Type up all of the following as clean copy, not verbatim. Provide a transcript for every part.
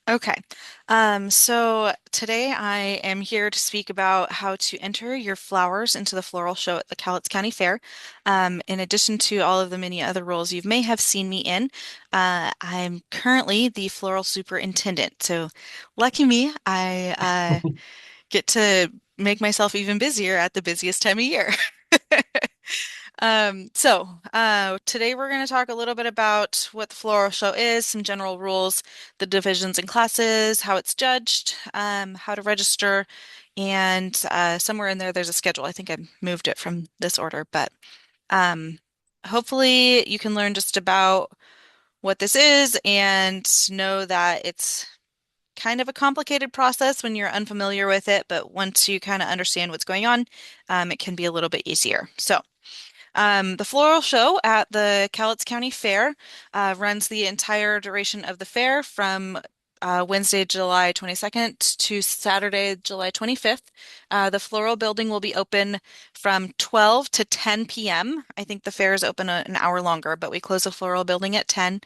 Okay. So today I am here to speak about how to enter your flowers into the floral show at the Cowlitz County Fair. In addition to all of the many other roles you may have seen me in, I'm currently the floral superintendent. So lucky me, I get to make myself even busier at the busiest time of year. Today we're going to talk a little bit about what the floral show is, some general rules, the divisions and classes, how it's judged, how to register, and somewhere in there there's a schedule. I think I moved it from this order, but um, hopefully you can learn just about what this is and know that it's kind of a complicated process when you're unfamiliar with it, but once you kind of understand what's going on, it can be a little bit easier. The floral show at the Cowlitz County Fair runs the entire duration of the fair from Wednesday, July 22nd to Saturday, July 25th. The floral building will be open from 12 to 10 p.m. I think the fair is open an hour longer, but we close the floral building at 10.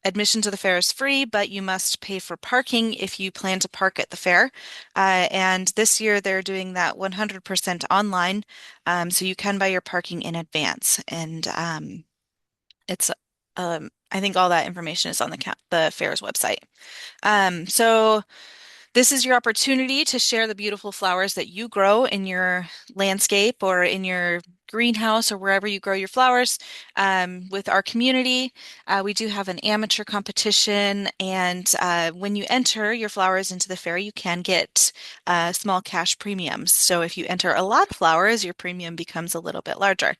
Admission to the fair is free, but you must pay for parking if you plan to park at the fair. And this year they're doing that 100% online. So you can buy your parking in advance, and it's I think all that information is on the fair's website. So this is your opportunity to share the beautiful flowers that you grow in your landscape or in your greenhouse or wherever you grow your flowers with our community. We do have an amateur competition, and when you enter your flowers into the fair, you can get small cash premiums. So if you enter a lot of flowers, your premium becomes a little bit larger,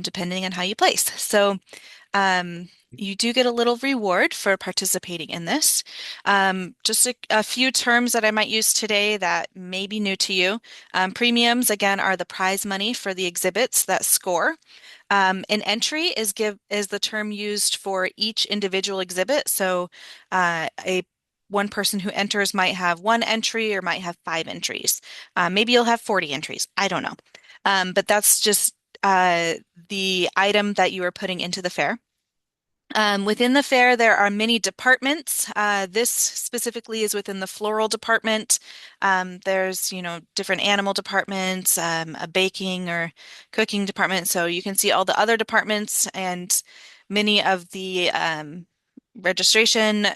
depending on how you place. You do get a little reward for participating in this. Just a few terms that I might use today that may be new to you. Premiums, again, are the prize money for the exhibits that score. An entry is the term used for each individual exhibit. So a one person who enters might have one entry or might have five entries. Maybe you'll have 40 entries. I don't know. But that's just the item that you are putting into the fair. Within the fair, there are many departments. This specifically is within the floral department. There's, different animal departments, a baking or cooking department. So you can see all the other departments and many of the registration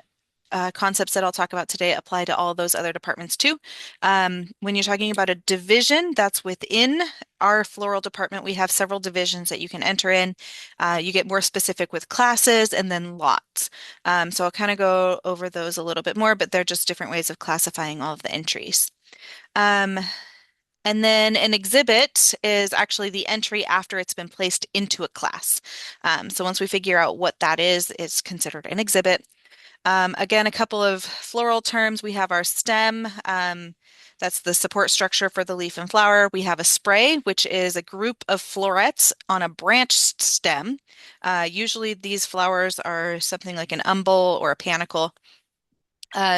concepts that I'll talk about today apply to all those other departments too. When you're talking about a division, that's within our floral department. We have several divisions that you can enter in. You get more specific with classes and then lots. So I'll kind of go over those a little bit more, but they're just different ways of classifying all of the entries. Um, and then an exhibit is actually the entry after it's been placed into a class. So once we figure out what that is, it's considered an exhibit. Again, a couple of floral terms. We have our stem. That's the support structure for the leaf and flower. We have a spray, which is a group of florets on a branched stem. Usually these flowers are something like an umbel or a panicle.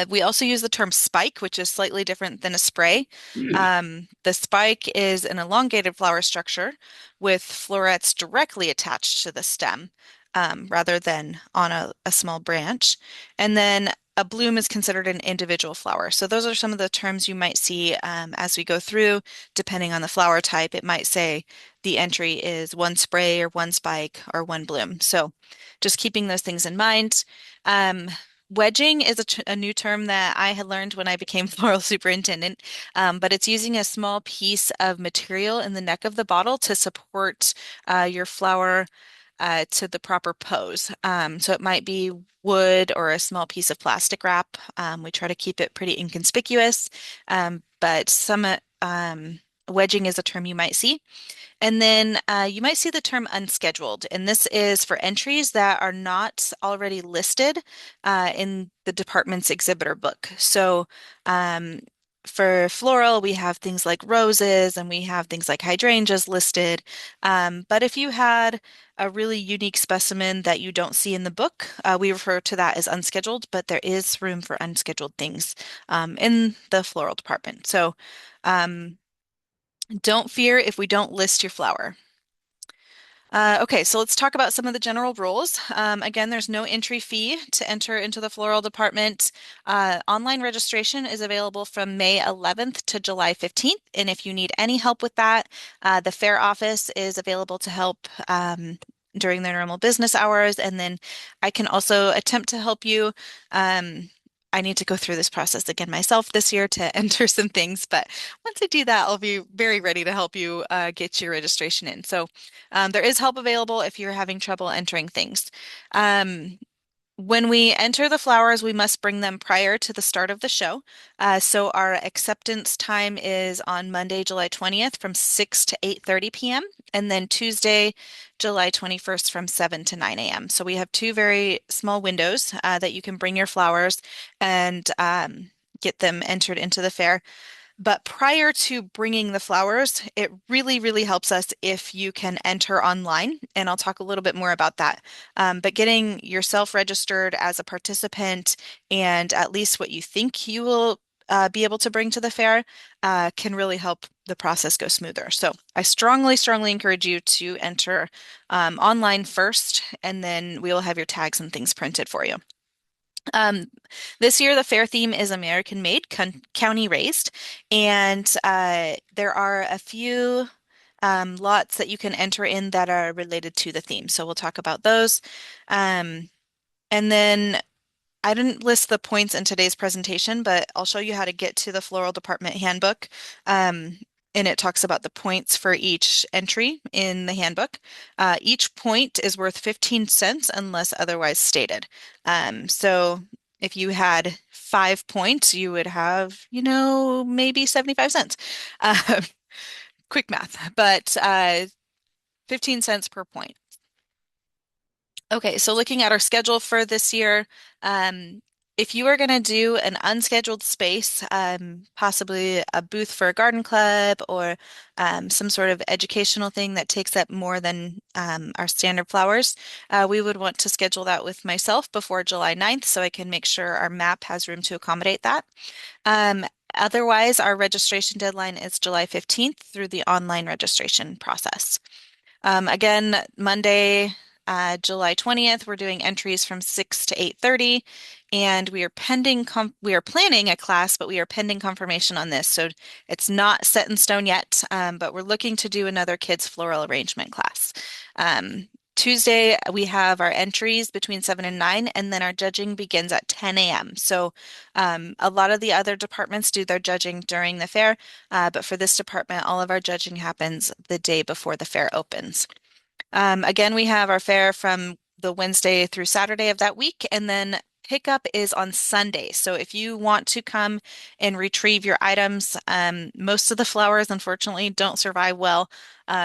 We also use the term spike, which is slightly different than a spray. The spike is an elongated flower structure with florets directly attached to the stem, rather than on a small branch. And then a bloom is considered an individual flower. So those are some of the terms you might see as we go through. Depending on the flower type, it might say the entry is one spray or one spike or one bloom. So just keeping those things in mind. Um, Wedging is a new term that I had learned when I became floral superintendent, but it's using a small piece of material in the neck of the bottle to support your flower to the proper pose. So it might be wood or a small piece of plastic wrap. We try to keep it pretty inconspicuous, but some wedging is a term you might see. And then you might see the term unscheduled, and this is for entries that are not already listed in the department's exhibitor book. So um, for floral, we have things like roses and we have things like hydrangeas listed. But if you had a really unique specimen that you don't see in the book, we refer to that as unscheduled, but there is room for unscheduled things in the floral department. So don't fear if we don't list your flower. Okay, so let's talk about some of the general rules. Again, there's no entry fee to enter into the floral department. Online registration is available from May 11th to July 15th. And if you need any help with that, the fair office is available to help during their normal business hours. And then I can also attempt to help you. I need to go through this process again myself this year to enter some things, but once I do that, I'll be very ready to help you get your registration in. So there is help available if you're having trouble entering things. Um, when we enter the flowers, we must bring them prior to the start of the show. So our acceptance time is on Monday, July 20th from 6 to 8:30 p.m. and then Tuesday, July 21st from 7 to 9 a.m. So we have two very small windows that you can bring your flowers and get them entered into the fair. But prior to bringing the flowers, it really, really helps us if you can enter online, and I'll talk a little bit more about that. But getting yourself registered as a participant and at least what you think you will be able to bring to the fair can really help the process go smoother. So I strongly, strongly encourage you to enter online first, and then we will have your tags and things printed for you. Um, this year, the fair theme is American made, county raised, and there are a few lots that you can enter in that are related to the theme. So we'll talk about those. Um, and then I didn't list the points in today's presentation, but I'll show you how to get to the floral department handbook. Um, and it talks about the points for each entry in the handbook. Each point is worth 15 cents unless otherwise stated. So if you had 5 points, you would have, maybe 75 cents. Uh, quick math, but 15 cents per point. Okay, so looking at our schedule for this year, if you are going to do an unscheduled space, possibly a booth for a garden club or some sort of educational thing that takes up more than our standard flowers, we would want to schedule that with myself before July 9th so I can make sure our map has room to accommodate that. Um, Otherwise, our registration deadline is July 15th through the online registration process. Again, Monday, July 20th, we're doing entries from 6 to 8:30, and we are planning a class, but we are pending confirmation on this. So it's not set in stone yet, but we're looking to do another kids floral arrangement class. Tuesday, we have our entries between 7 and 9, and then our judging begins at 10 a.m. So a lot of the other departments do their judging during the fair, but for this department, all of our judging happens the day before the fair opens. Again, we have our fair from the Wednesday through Saturday of that week, and then pickup is on Sunday. So if you want to come and retrieve your items, most of the flowers, unfortunately, don't survive well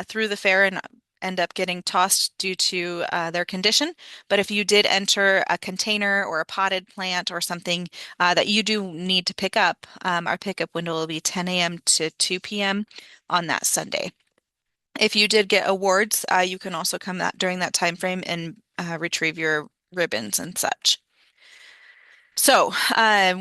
through the fair and end up getting tossed due to their condition. But if you did enter a container or a potted plant or something that you do need to pick up, our pickup window will be 10 a.m. to 2 p.m. on that Sunday. If you did get awards, you can also come during that time frame and retrieve your ribbons and such. So,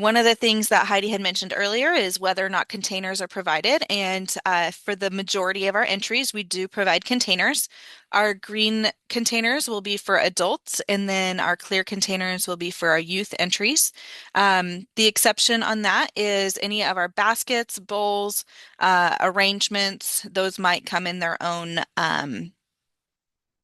one of the things that Heidi had mentioned earlier is whether or not containers are provided. And for the majority of our entries, we do provide containers. Our green containers will be for adults, and then our clear containers will be for our youth entries. The exception on that is any of our baskets, bowls, arrangements, those might come in their own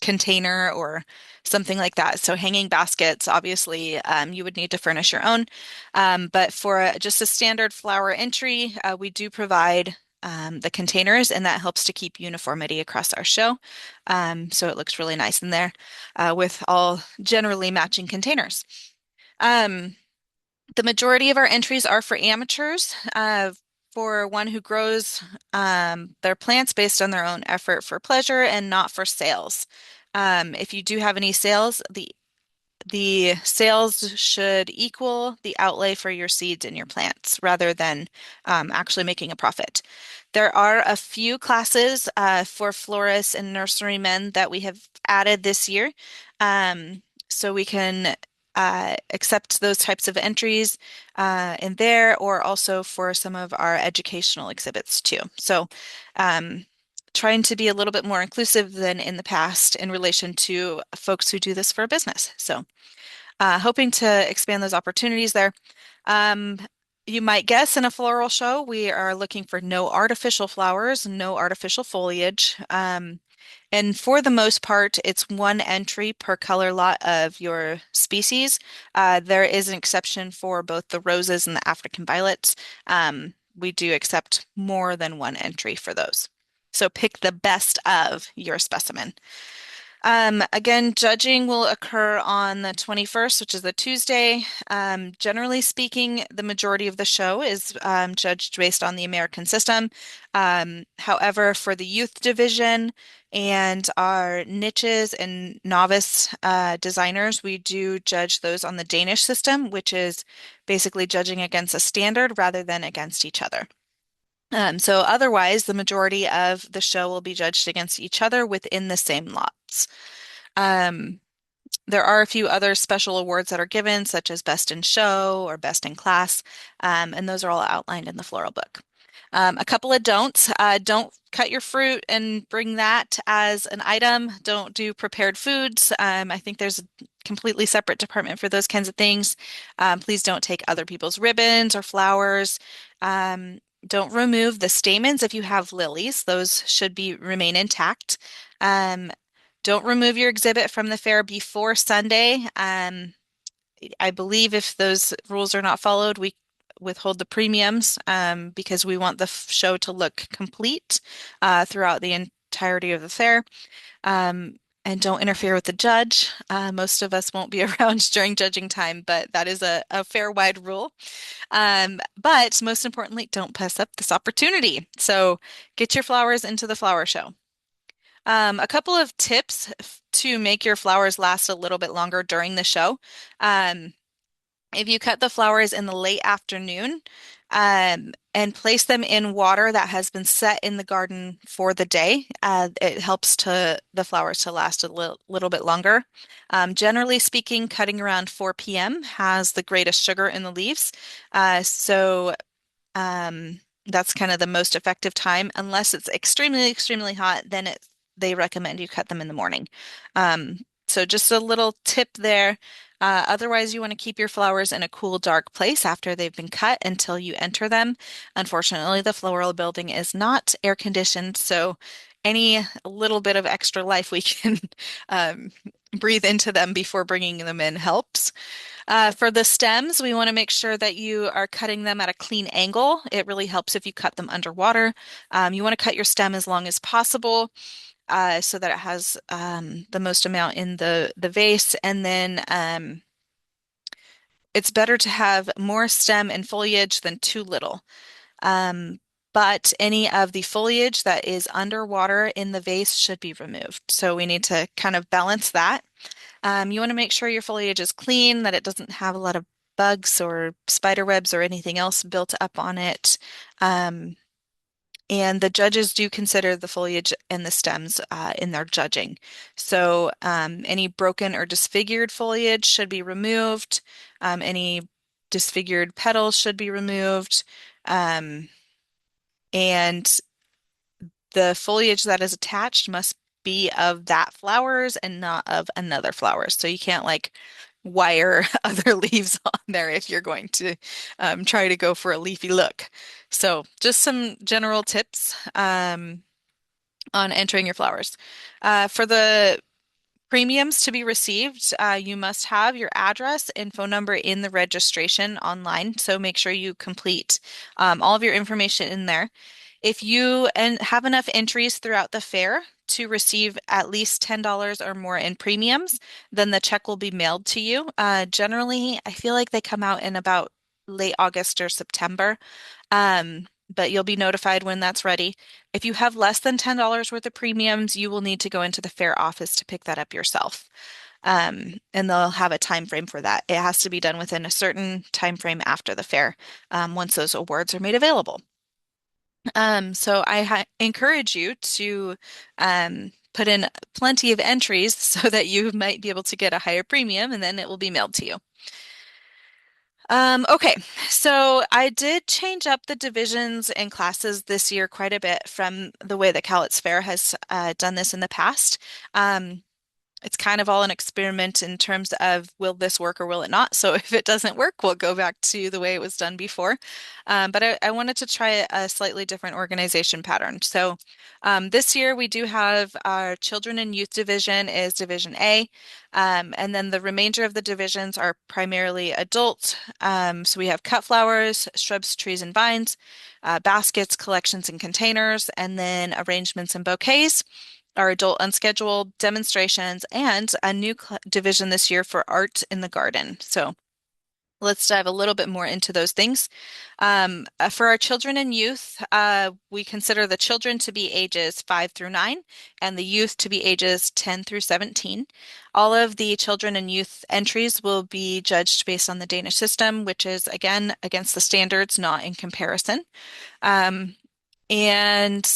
container or something like that. So hanging baskets, obviously, you would need to furnish your own. But for just a standard flower entry, we do provide the containers, and that helps to keep uniformity across our show. So it looks really nice in there with all generally matching containers. Um, the majority of our entries are for amateurs. For one who grows their plants based on their own effort for pleasure and not for sales. If you do have any sales, the sales should equal the outlay for your seeds and your plants rather than actually making a profit. There are a few classes for florists and nurserymen that we have added this year. So we can accept those types of entries in there or also for some of our educational exhibits too. So trying to be a little bit more inclusive than in the past in relation to folks who do this for a business. So, hoping to expand those opportunities there. Um, you might guess in a floral show, we are looking for no artificial flowers, no artificial foliage. And for the most part, it's one entry per color lot of your species. There is an exception for both the roses and the African violets. We do accept more than one entry for those. So pick the best of your specimen. Again, judging will occur on the 21st, which is a Tuesday. Generally speaking, the majority of the show is judged based on the American system. However, for the youth division and our niches and novice designers, we do judge those on the Danish system, which is basically judging against a standard rather than against each other. So otherwise, the majority of the show will be judged against each other within the same lots. Um, there are a few other special awards that are given, such as Best in Show or Best in Class, and those are all outlined in the floral book. A couple of don'ts. Don't cut your fruit and bring that as an item. Don't do prepared foods. I think there's a completely separate department for those kinds of things. Please don't take other people's ribbons or flowers. Don't remove the stamens if you have lilies. Those should be remain intact. Um, don't remove your exhibit from the fair before Sunday. I believe if those rules are not followed, we withhold the premiums because we want the show to look complete throughout the entirety of the fair. And don't interfere with the judge. Most of us won't be around during judging time, but that is a fair-wide rule. But most importantly, don't pass up this opportunity. So get your flowers into the flower show. A couple of tips to make your flowers last a little bit longer during the show. If you cut the flowers in the late afternoon, and place them in water that has been set in the garden for the day, it helps the flowers to last a little bit longer. Generally speaking, cutting around 4 p.m. has the greatest sugar in the leaves. So that's kind of the most effective time. Unless it's extremely, extremely hot, then they recommend you cut them in the morning. So just a little tip there. Otherwise, you want to keep your flowers in a cool, dark place after they've been cut until you enter them. Unfortunately, the floral building is not air conditioned, so any little bit of extra life we can um, breathe into them before bringing them in helps. For the stems, we want to make sure that you are cutting them at a clean angle. It really helps if you cut them underwater. You want to cut your stem as long as possible so that it has the most amount in the vase. And then it's better to have more stem and foliage than too little. Um, but any of the foliage that is underwater in the vase should be removed. So we need to kind of balance that. You want to make sure your foliage is clean, that it doesn't have a lot of bugs or spider webs or anything else built up on it. And the judges do consider the foliage and the stems in their judging. So any broken or disfigured foliage should be removed. Any disfigured petals should be removed. And the foliage that is attached must be of that flowers and not of another flower. So you can't like wire other leaves on there if you're going to try to go for a leafy look. So just some general tips on entering your flowers. For the premiums to be received, you must have your address and phone number in the registration online. So make sure you complete all of your information in there. If you have enough entries throughout the fair to receive at least $10 or more in premiums, then the check will be mailed to you. Generally, I feel like they come out in about late August or September, but you'll be notified when that's ready. If you have less than $10 worth of premiums, you will need to go into the fair office to pick that up yourself. And they'll have a time frame for that. It has to be done within a certain time frame after the fair, once those awards are made available. So I encourage you to put in plenty of entries so that you might be able to get a higher premium and then it will be mailed to you. Okay, so I did change up the divisions and classes this year quite a bit from the way that Cowlitz Fair has done this in the past. Um, it's kind of all an experiment in terms of will this work or will it not? So if it doesn't work, we'll go back to the way it was done before. But I wanted to try a slightly different organization pattern. So this year we do have our children and youth division is Division A. And then the remainder of the divisions are primarily adult. So we have cut flowers, shrubs, trees, and vines, baskets, collections, and containers, and then arrangements and bouquets, our adult unscheduled demonstrations, and a new division this year for art in the garden. So let's dive a little bit more into those things. For our children and youth, we consider the children to be ages 5 through 9 and the youth to be ages 10 through 17. All of the children and youth entries will be judged based on the Danish system, which is again against the standards, not in comparison. Um, and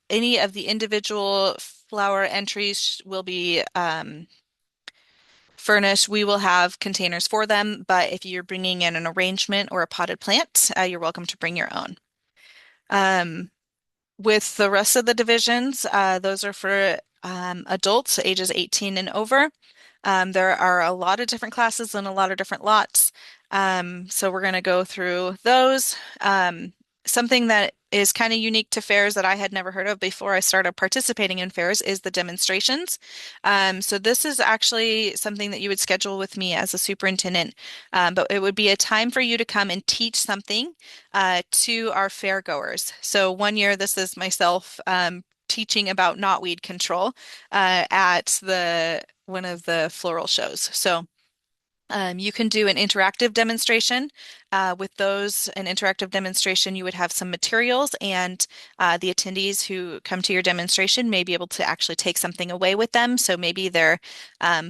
any of the individual flower entries will be furnished. We will have containers for them, but if you're bringing in an arrangement or a potted plant, you're welcome to bring your own. Um, with the rest of the divisions, those are for adults ages 18 and over. There are a lot of different classes and a lot of different lots. So we're going to go through those. Something that is kind of unique to fairs that I had never heard of before I started participating in fairs is the demonstrations. So this is actually something that you would schedule with me as a superintendent, but it would be a time for you to come and teach something to our fair goers. So one year, this is myself teaching about knotweed control at the one of the floral shows. So you can do an interactive demonstration. With those, an interactive demonstration, you would have some materials, and the attendees who come to your demonstration may be able to actually take something away with them. So maybe they're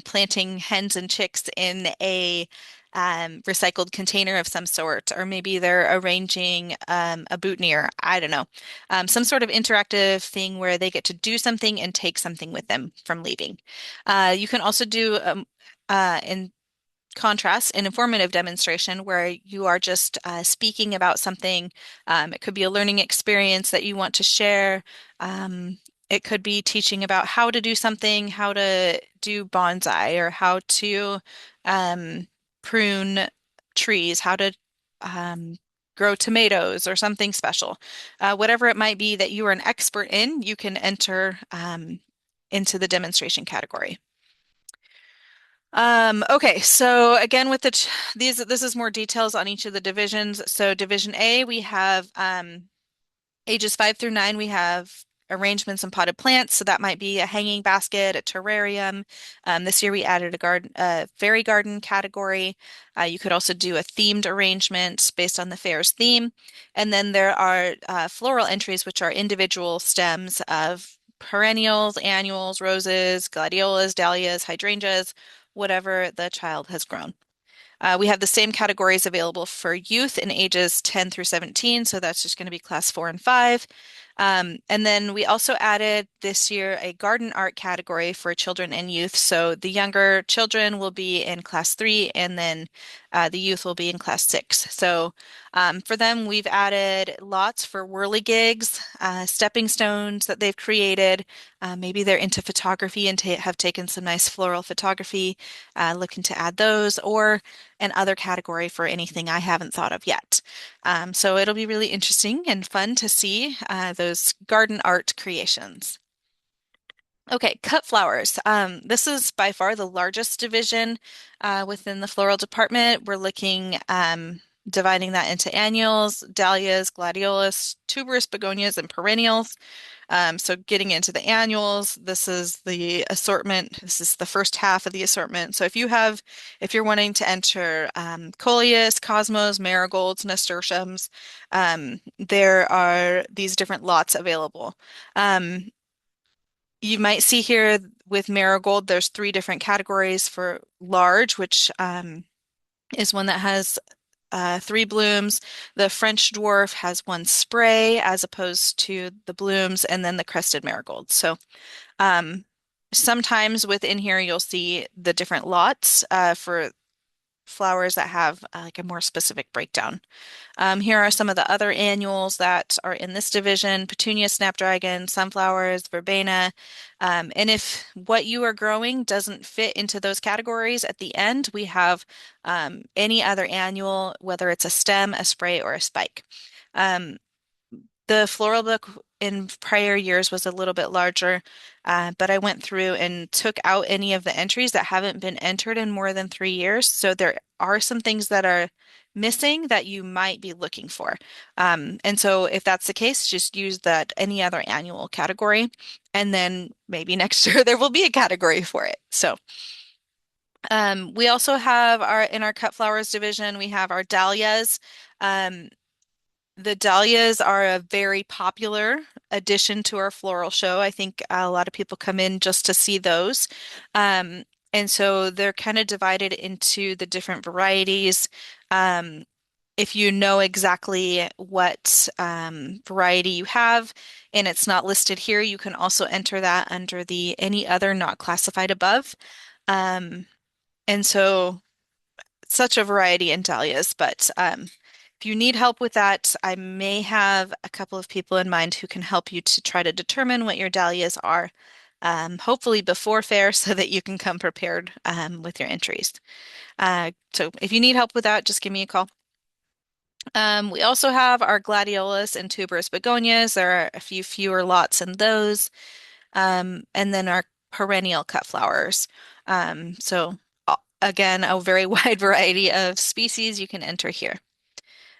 planting hens and chicks in a recycled container of some sort, or maybe they're arranging a boutonniere. I don't know. Some sort of interactive thing where they get to do something and take something with them from leaving. You can also do in contrast, an informative demonstration where you are just speaking about something. It could be a learning experience that you want to share. It could be teaching about how to do something, how to do bonsai, or how to prune trees, how to grow tomatoes, or something special. Whatever it might be that you are an expert in, you can enter into the demonstration category. Okay, so again with this is more details on each of the divisions. So Division A, we have ages 5 through 9, we have arrangements and potted plants. So that might be a hanging basket, a terrarium. This year we added a fairy garden category. You could also do a themed arrangement based on the fair's theme. And then there are floral entries, which are individual stems of perennials, annuals, roses, gladiolas, dahlias, hydrangeas, whatever the child has grown. We have the same categories available for youth in ages 10 through 17, so that's just going to be class 4 and 5. And then we also added this year a garden art category for children and youth. So the younger children will be in class 3, and then the youth will be in class 6. So for them, we've added lots for whirligigs, stepping stones that they've created. Maybe they're into photography and have taken some nice floral photography, looking to add those, or an other category for anything I haven't thought of yet. So it'll be really interesting and fun to see those garden art creations. Okay, cut flowers. This is by far the largest division within the floral department. We're looking dividing that into annuals, dahlias, gladiolus, tuberous begonias, and perennials. So getting into the annuals, this is the assortment. This is the first half of the assortment. So if you're wanting to enter coleus, cosmos, marigolds, nasturtiums, there are these different lots available. You might see here with marigold, there's 3 different categories for large, which is one that has 3 blooms. The French dwarf has 1 spray as opposed to the blooms, and then the crested marigold. So um, sometimes within here you'll see the different lots for flowers that have like a more specific breakdown. Here are some of the other annuals that are in this division: petunia, snapdragon, sunflowers, verbena. And if what you are growing doesn't fit into those categories, at the end we have any other annual, whether it's a stem, a spray, or a spike. Um, the floral book in prior years was a little bit larger, but I went through and took out any of the entries that haven't been entered in more than 3 years. So there are some things that are missing that you might be looking for. And so if that's the case, just use that any other annual category, and then maybe next year there will be a category for it. So we also have in our cut flowers division, we have our dahlias. Um, the dahlias are a very popular addition to our floral show. I think a lot of people come in just to see those. And so they're kind of divided into the different varieties. Um, if you know exactly what variety you have and it's not listed here, you can also enter that under the any other not classified above. Um, and so such a variety in dahlias, but if you need help with that, I may have a couple of people in mind who can help you to try to determine what your dahlias are, hopefully before fair so that you can come prepared with your entries. So if you need help with that, just give me a call. We also have our gladiolus and tuberous begonias. There are a few fewer lots in those. And then our perennial cut flowers. So again, a very wide variety of species you can enter here.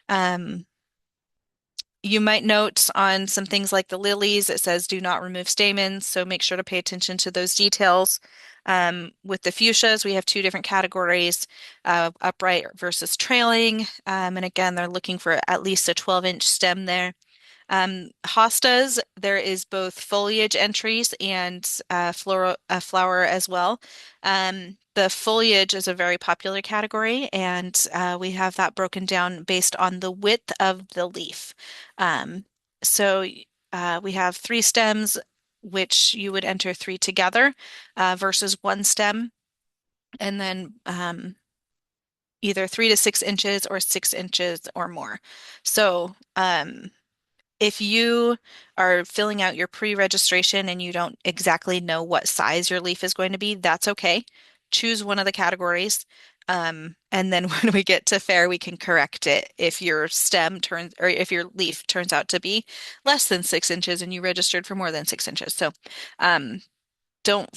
Um, you might note on some things like the lilies, it says do not remove stamens, so make sure to pay attention to those details. With the fuchsias, we have two different categories, upright versus trailing. And again, they're looking for at least a 12-inch stem there. Hostas, there is both foliage entries and flower as well. The foliage is a very popular category, and we have that broken down based on the width of the leaf. Um, so we have 3 stems, which you would enter 3 together versus 1 stem, and then either 3 to 6 inches or 6 inches or more. So if you are filling out your pre-registration and you don't exactly know what size your leaf is going to be, that's okay. Choose one of the categories. And then when we get to fair, we can correct it if your stem turns or if your leaf turns out to be less than 6 inches and you registered for more than 6 inches. So um, don't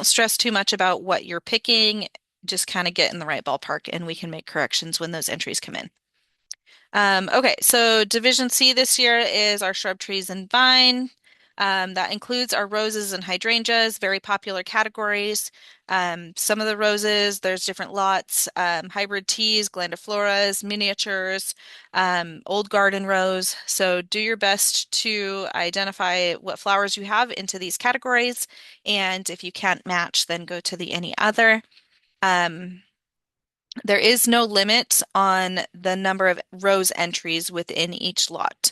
stress too much about what you're picking. Just kind of get in the right ballpark and we can make corrections when those entries come in. Okay, so Division C this year is our shrub trees and vine. That includes our roses and hydrangeas, very popular categories. Some of the roses, there's different lots, hybrid teas, grandifloras, miniatures, old garden rose. So do your best to identify what flowers you have into these categories. And if you can't match, then go to the any other. Um, there is no limit on the number of rose entries within each lot.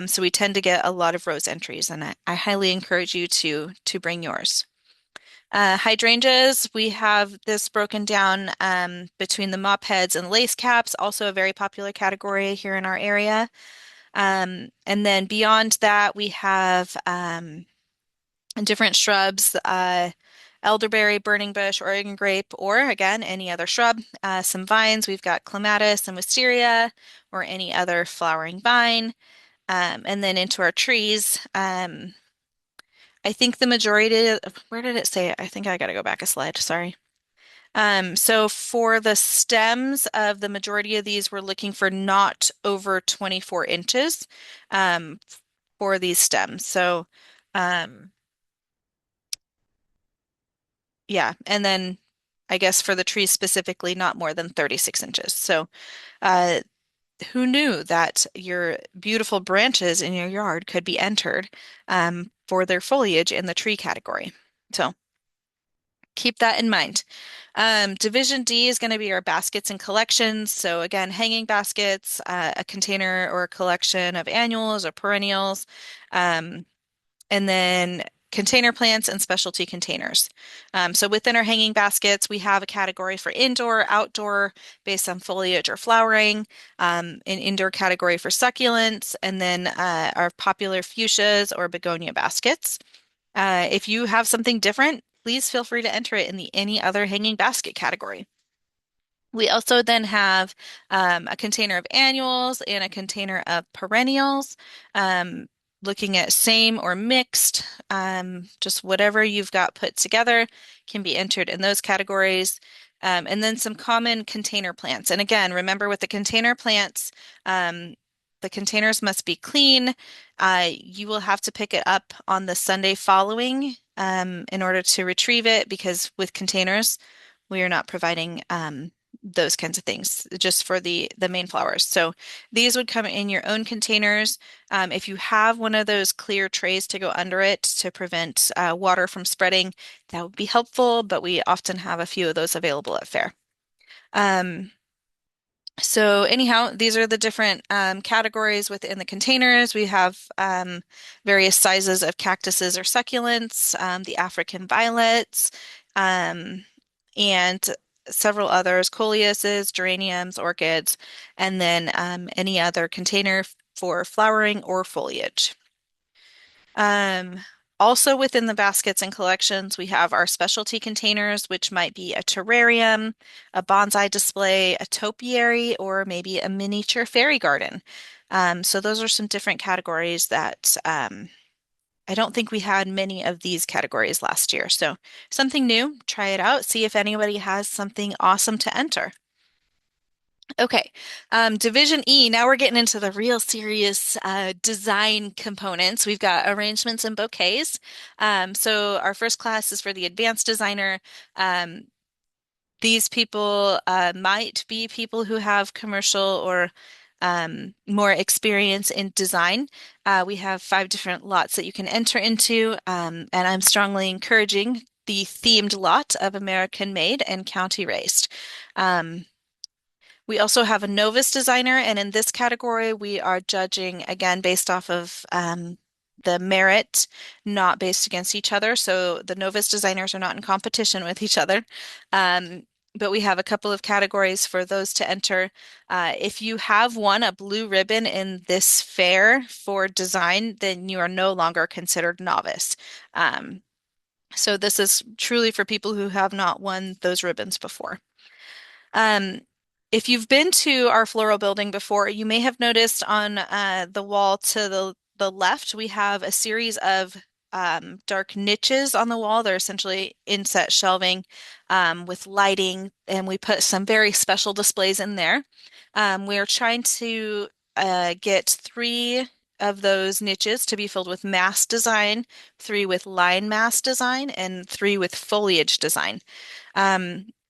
So we tend to get a lot of rose entries, and I highly encourage you to bring yours. Hydrangeas, we have this broken down between the mop heads and lace caps, also a very popular category here in our area. And then beyond that, we have different shrubs, elderberry, burning bush, Oregon grape, or again, any other shrub. Some vines, we've got clematis and wisteria, or any other flowering vine. And then into our trees, I think the majority of, where did it say it? I think I got to go back a slide, sorry. So for the stems of the majority of these, we're looking for not over 24 inches for these stems. So um, yeah, and then I guess for the trees specifically, not more than 36 inches. So, uh, who knew that your beautiful branches in your yard could be entered for their foliage in the tree category? So, keep that in mind. Division D is going to be our baskets and collections. So, again, hanging baskets, a container or a collection of annuals or perennials. And then container plants and specialty containers. So within our hanging baskets, we have a category for indoor, outdoor, based on foliage or flowering, an indoor category for succulents, and then our popular fuchsias or begonia baskets. If you have something different, please feel free to enter it in the any other hanging basket category. We also then have a container of annuals and a container of perennials. Um, Looking at same or mixed, just whatever you've got put together can be entered in those categories. And then some common container plants. And again, remember with the container plants, um, the containers must be clean. You will have to pick it up on the Sunday following in order to retrieve it because with containers, we are not providing those kinds of things just for the main flowers. So these would come in your own containers. If you have one of those clear trays to go under it to prevent water from spreading, that would be helpful, but we often have a few of those available at fair. Um, so anyhow, these are the different categories within the containers. We have various sizes of cactuses or succulents, the African violets, um, and several others, coleuses, geraniums, orchids, and then any other container for flowering or foliage. Um, Also within the baskets and collections, we have our specialty containers, which might be a terrarium, a bonsai display, a topiary, or maybe a miniature fairy garden. So those are some different categories that I don't think we had many of these categories last year. So something new, try it out, see if anybody has something awesome to enter. Okay, Division E. Now we're getting into the real serious design components. We've got arrangements and bouquets. So our first class is for the advanced designer. Um, these people might be people who have commercial or more experience in design. We have 5 different lots that you can enter into, and I'm strongly encouraging the themed lot of American made and county raised. Um, we also have a novice designer, and in this category, we are judging again based off of the merit, not based against each other. So the novice designers are not in competition with each other. But we have a couple of categories for those to enter. If you have won a blue ribbon in this fair for design, then you are no longer considered novice. So this is truly for people who have not won those ribbons before. Um, if you've been to our floral building before, you may have noticed on the wall to the left, we have a series of dark niches on the wall. They're essentially inset shelving with lighting, and we put some very special displays in there. We are trying to get 3 of those niches to be filled with mass design, 3 with line mass design, and 3 with foliage design.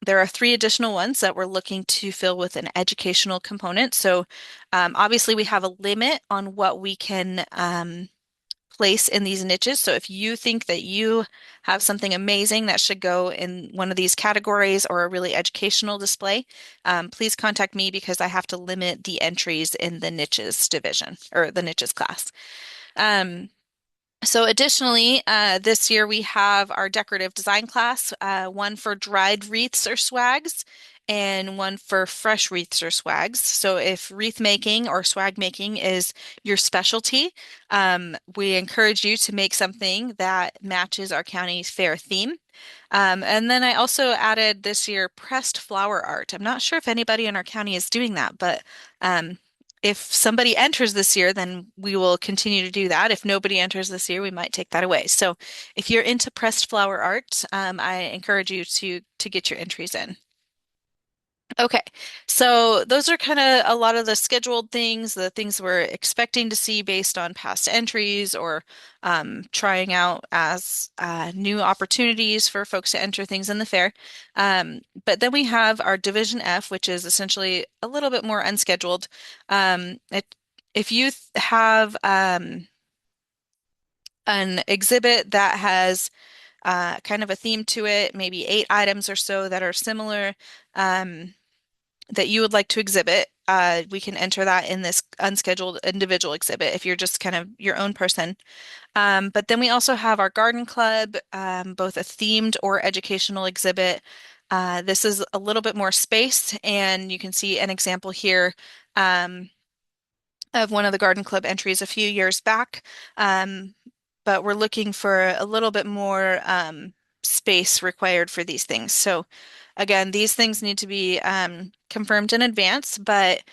There are 3 additional ones that we're looking to fill with an educational component. So obviously we have a limit on what we can place in these niches. So if you think that you have something amazing that should go in one of these categories or a really educational display, please contact me because I have to limit the entries in the niches division or the niches class. Um, so additionally, this year we have our decorative design class, one for dried wreaths or swags and one for fresh wreaths or swags. So if wreath making or swag making is your specialty, we encourage you to make something that matches our county fair theme. And then I also added this year pressed flower art. I'm not sure if anybody in our county is doing that, but if somebody enters this year, then we will continue to do that. If nobody enters this year, we might take that away. So if you're into pressed flower art, I encourage you to get your entries in. Okay, so those are kind of a lot of the scheduled things, the things we're expecting to see based on past entries or trying out as new opportunities for folks to enter things in the fair. But then we have our Division F, which is essentially a little bit more unscheduled. If you have an exhibit that has kind of a theme to it, maybe 8 items or so that are similar. that you would like to exhibit, we can enter that in this unscheduled individual exhibit if you're just kind of your own person. But then we also have our garden club, both a themed or educational exhibit. This is a little bit more space, and you can see an example here. Um, of one of the garden club entries a few years back. Um, but we're looking for a little bit more space required for these things. So again, these things need to be confirmed in advance, but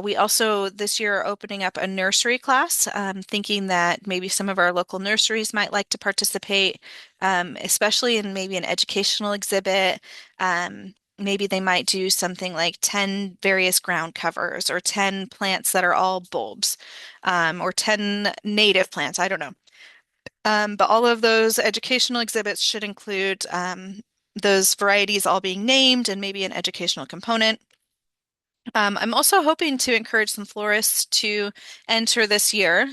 we also this year are opening up a nursery class, thinking that maybe some of our local nurseries might like to participate, especially in maybe an educational exhibit. Maybe they might do something like 10 various ground covers or 10 plants that are all bulbs, or 10 native plants. I don't know. But all of those educational exhibits should include those varieties all being named and maybe an educational component. I'm also hoping to encourage some florists to enter this year,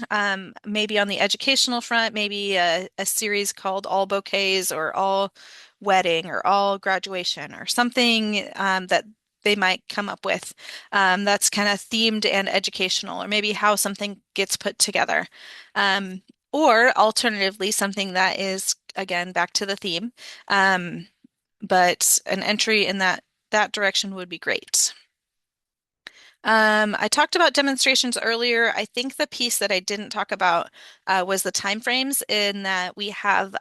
maybe on the educational front, maybe a series called All Bouquets or All Wedding or All Graduation or something that they might come up with that's kind of themed and educational, or maybe how something gets put together. Um, or alternatively, something that is, again, back to the theme, um, but an entry in that direction would be great. I talked about demonstrations earlier. I think the piece that I didn't talk about was the time frames in that we have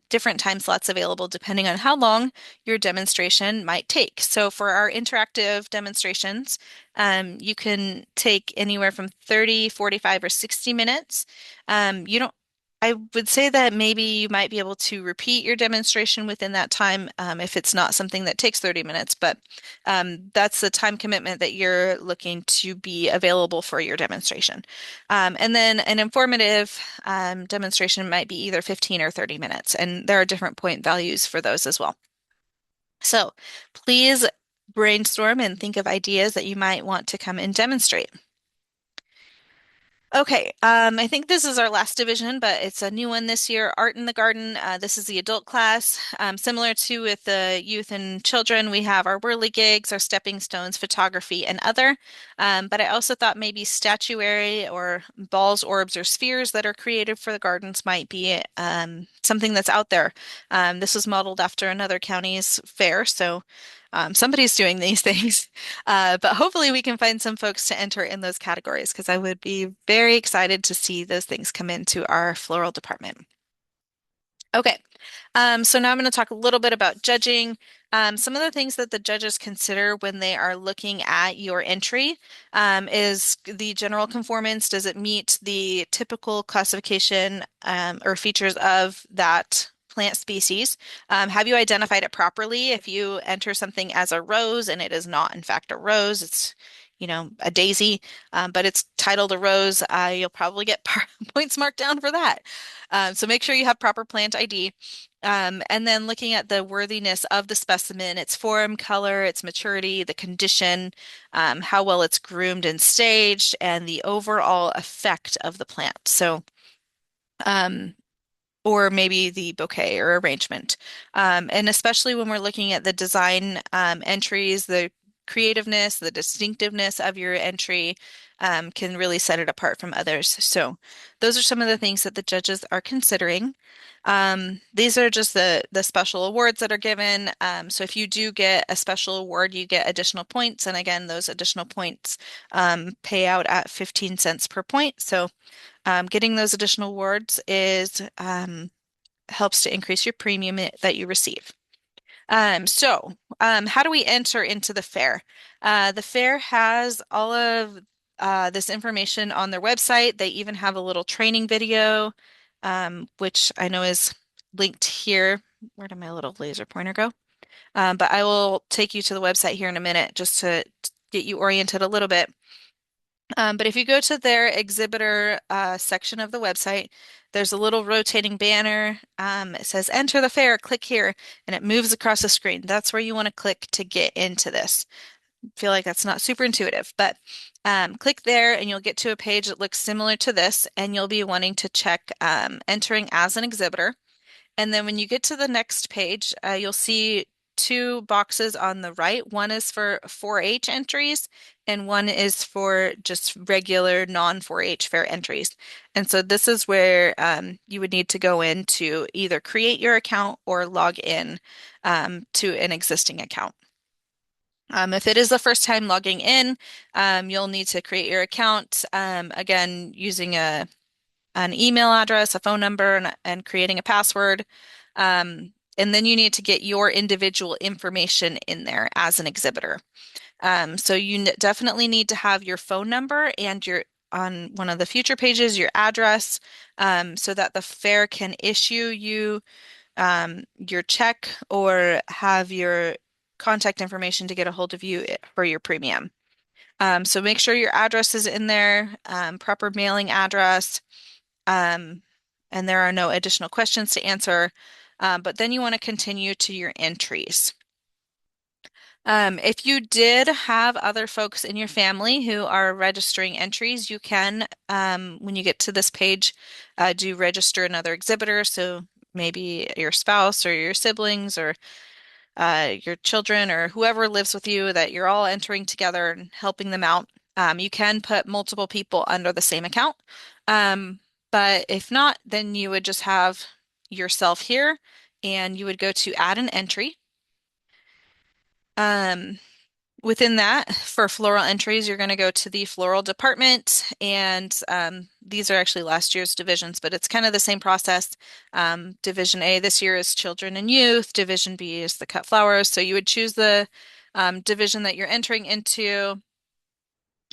different time slots available depending on how long your demonstration might take. So for our interactive demonstrations, you can take anywhere from 30, 45, or 60 minutes. You don't I would say that maybe you might be able to repeat your demonstration within that time if it's not something that takes 30 minutes, but that's the time commitment that you're looking to be available for your demonstration. And then an informative demonstration might be either 15 or 30 minutes, and there are different point values for those as well. So please brainstorm and think of ideas that you might want to come and demonstrate. Okay, I think this is our last division, but it's a new one this year, Art in the Garden. This is the adult class. Similar to with the youth and children, we have our whirligigs, our stepping stones, photography, and other. But I also thought maybe statuary or balls, orbs, or spheres that are created for the gardens might be something that's out there. This was modeled after another county's fair, so somebody's doing these things. But hopefully we can find some folks to enter in those categories because I would be very excited to see those things come into our floral department. Okay, so now I'm going to talk a little bit about judging. Some of the things that the judges consider when they are looking at your entry is the general conformance. Does it meet the typical classification or features of that plant species? Have you identified it properly? If you enter something as a rose and it is not, in fact, a rose, it's a daisy, but it's titled a rose, you'll probably get points marked down for that. So make sure you have proper plant ID. And then looking at the worthiness of the specimen, its form, color, its maturity, the condition, how well it's groomed and staged, and the overall effect of the plant. So, um, or maybe the bouquet or arrangement. And especially when we're looking at the design entries, the creativeness, the distinctiveness of your entry can really set it apart from others. So those are some of the things that the judges are considering. These are just the special awards that are given. So if you do get a special award, you get additional points. And again, those additional points pay out at 15 cents per point. So getting those additional awards is helps to increase your premium that you receive. How do we enter into the fair? The fair has all of this information on their website. They even have a little training video, which I know is linked here. Where did my little laser pointer go? But I will take you to the website here in a minute just to get you oriented a little bit. But if you go to their exhibitor section of the website, there's a little rotating banner. It says enter the fair, click here, and it moves across the screen. That's where you want to click to get into this. I feel like that's not super intuitive, but click there and you'll get to a page that looks similar to this, and you'll be wanting to check entering as an exhibitor. And then when you get to the next page, you'll see two boxes on the right. One is for 4-H entries, and one is for just regular non-4-H fair entries. And so this is where you would need to go in to either create your account or log in to an existing account. If it is the first time logging in, you'll need to create your account, again, using an email address, a phone number, and creating a password. And then you need to get your individual information in there as an exhibitor. So you definitely need to have your phone number and on one of the future pages, your address, so that the fair can issue you your check or have your contact information to get a hold of you for your premium. So make sure your address is in there, proper mailing address, um, and there are no additional questions to answer. But then you want to continue to your entries. If you did have other folks in your family who are registering entries, you can, when you get to this page, do register another exhibitor. So maybe your spouse or your siblings or your children or whoever lives with you that you're all entering together and helping them out. You can put multiple people under the same account. Um, but if not, then you would just have yourself here and you would go to add an entry. Um, Within that, for floral entries, you're going to go to the floral department, and these are actually last year's divisions, but it's kind of the same process. Division A this year is children and youth. Division B is the cut flowers. So you would choose the division that you're entering into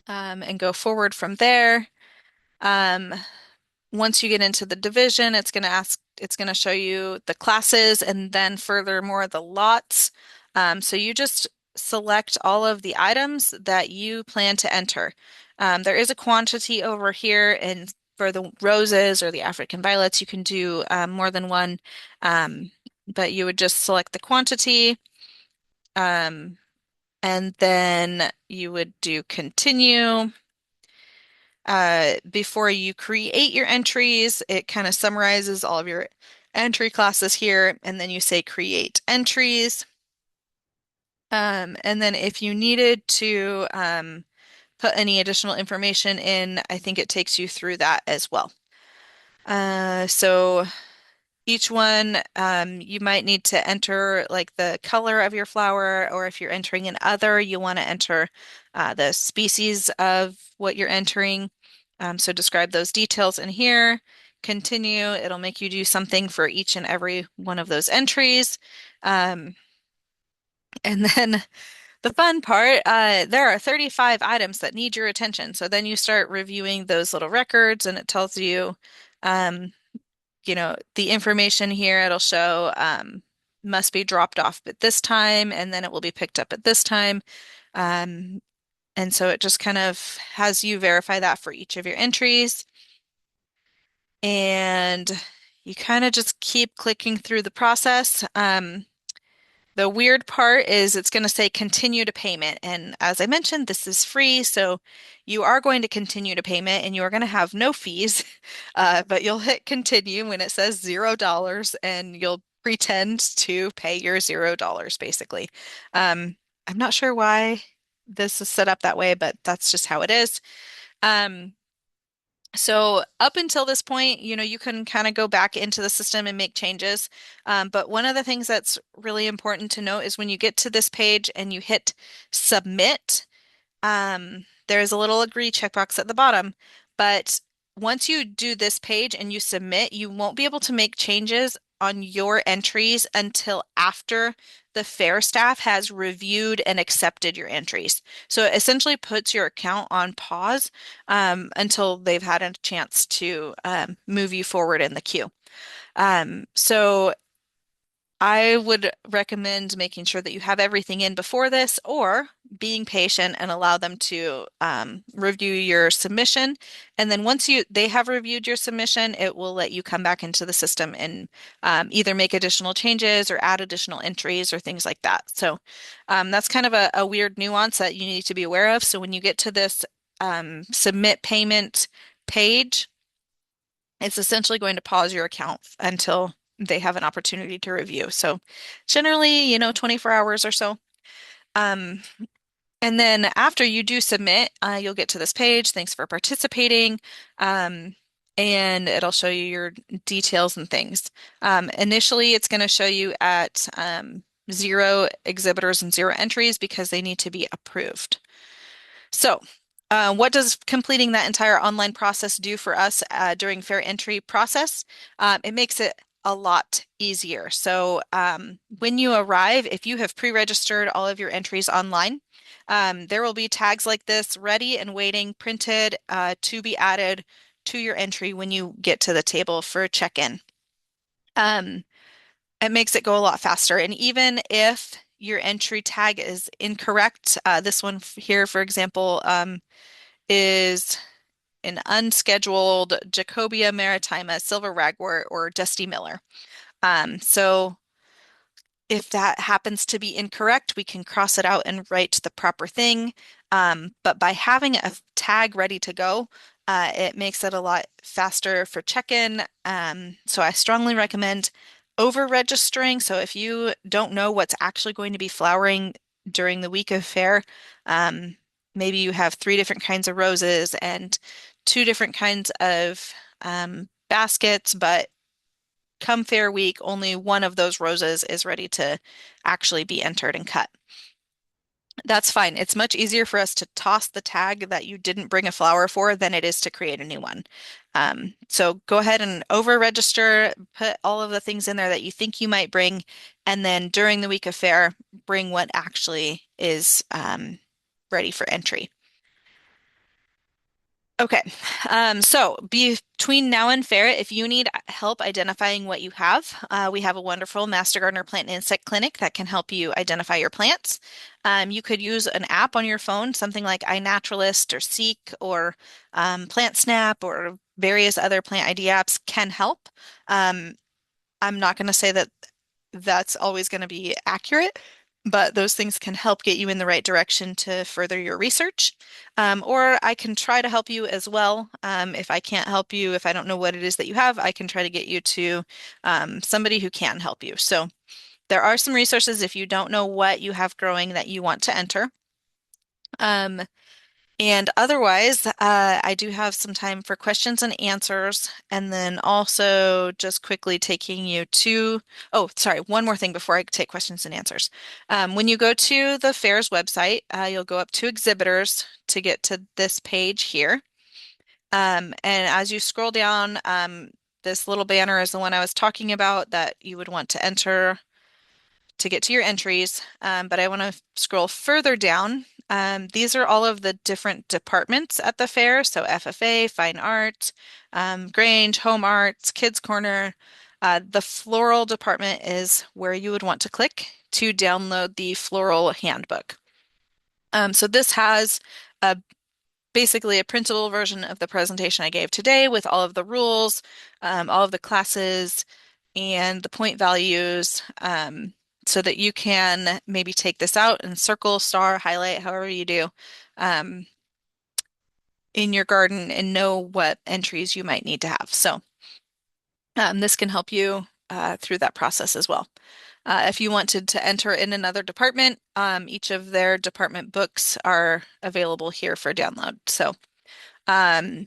and go forward from there. Um, Once you get into the division, it's going to show you the classes and then furthermore the lots. So you just select all of the items that you plan to enter. There is a quantity over here, and for the roses or the African violets, you can do more than one, but you would just select the quantity. Um, and then you would do continue. Before you create your entries, it kind of summarizes all of your entry classes here, and then you say create entries. And then if you needed to put any additional information in, I think it takes you through that as well. So each one, you might need to enter like the color of your flower, or if you're entering an other, you want to enter the species of what you're entering. So describe those details in here. Continue. It'll make you do something for each and every one of those entries. Um, and then the fun part, there are 35 items that need your attention. So then you start reviewing those little records, and it tells you, um, the information here. It'll show must be dropped off at this time, and then it will be picked up at this time. Um, and so it just kind of has you verify that for each of your entries. And you kind of just keep clicking through the process. The weird part is it's going to say continue to payment. And as I mentioned, this is free. So you are going to continue to payment and you are going to have no fees. But you'll hit continue when it says $0 and you'll pretend to pay your $0 basically. I'm not sure why this is set up that way, but that's just how it is. Um, so up until this point, you can kind of go back into the system and make changes. But one of the things that's really important to note is when you get to this page and you hit submit, there's a little agree checkbox at the bottom. But once you do this page and you submit, you won't be able to make changes on your entries until after the fair staff has reviewed and accepted your entries. So it essentially puts your account on pause until they've had a chance to move you forward in the queue. So I would recommend making sure that you have everything in before this, or being patient and allow them to review your submission. And then once they have reviewed your submission, it will let you come back into the system and either make additional changes or add additional entries or things like that. So that's kind of a weird nuance that you need to be aware of. So when you get to this submit payment page, it's essentially going to pause your account until they have an opportunity to review. So generally, 24 hours or so. Um, and then after you do submit, you'll get to this page. Thanks for participating. Um, and it'll show you your details and things. Initially, it's going to show you at zero exhibitors and zero entries because they need to be approved. So, what does completing that entire online process do for us during fair entry process? It makes it a lot easier. So, when you arrive, if you have pre-registered all of your entries online, there will be tags like this ready and waiting, printed to be added to your entry when you get to the table for check-in. Um, it makes it go a lot faster. And even if your entry tag is incorrect, this one here, for example, is an unscheduled Jacobia maritima, silver ragwort, or dusty miller. So if that happens to be incorrect, we can cross it out and write the proper thing. But by having a tag ready to go, it makes it a lot faster for check-in. So I strongly recommend over-registering. So if you don't know what's actually going to be flowering during the week of fair, um, maybe you have three different kinds of roses and two different kinds of baskets, but come fair week, only one of those roses is ready to actually be entered and cut. That's fine. It's much easier for us to toss the tag that you didn't bring a flower for than it is to create a new one. So go ahead and over register, put all of the things in there that you think you might bring, and then during the week of fair, bring what actually is ready for entry. Okay, so between now and fair, if you need help identifying what you have, we have a wonderful Master Gardener Plant and Insect Clinic that can help you identify your plants. You could use an app on your phone, something like iNaturalist or Seek or Plant Snap or various other plant ID apps can help. Um, I'm not going to say that that's always going to be accurate, but those things can help get you in the right direction to further your research. Or I can try to help you as well. If I can't help you, if I don't know what it is that you have, I can try to get you to somebody who can help you. So there are some resources if you don't know what you have growing that you want to enter. Um, and otherwise, I do have some time for questions and answers, and then also just quickly taking you to, oh, sorry, one more thing before I take questions and answers. When you go to the fair's website, you'll go up to exhibitors to get to this page here. And as you scroll down, this little banner is the one I was talking about that you would want to enter to get to your entries, but I want to scroll further down. These are all of the different departments at the fair. So FFA, Fine Art, Grange, Home Arts, Kids Corner. The floral department is where you would want to click to download the floral handbook. So this has a basically a printable version of the presentation I gave today with all of the rules, all of the classes, and the point values, so that you can maybe take this out and circle, star, highlight, however you do, um, in your garden and know what entries you might need to have. So this can help you through that process as well. If you wanted to enter in another department, each of their department books are available here for download. So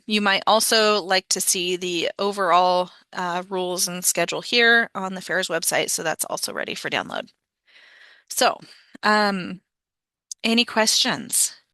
you might also like to see the overall rules and schedule here on the fair's website, so that's also ready for download. So, any questions?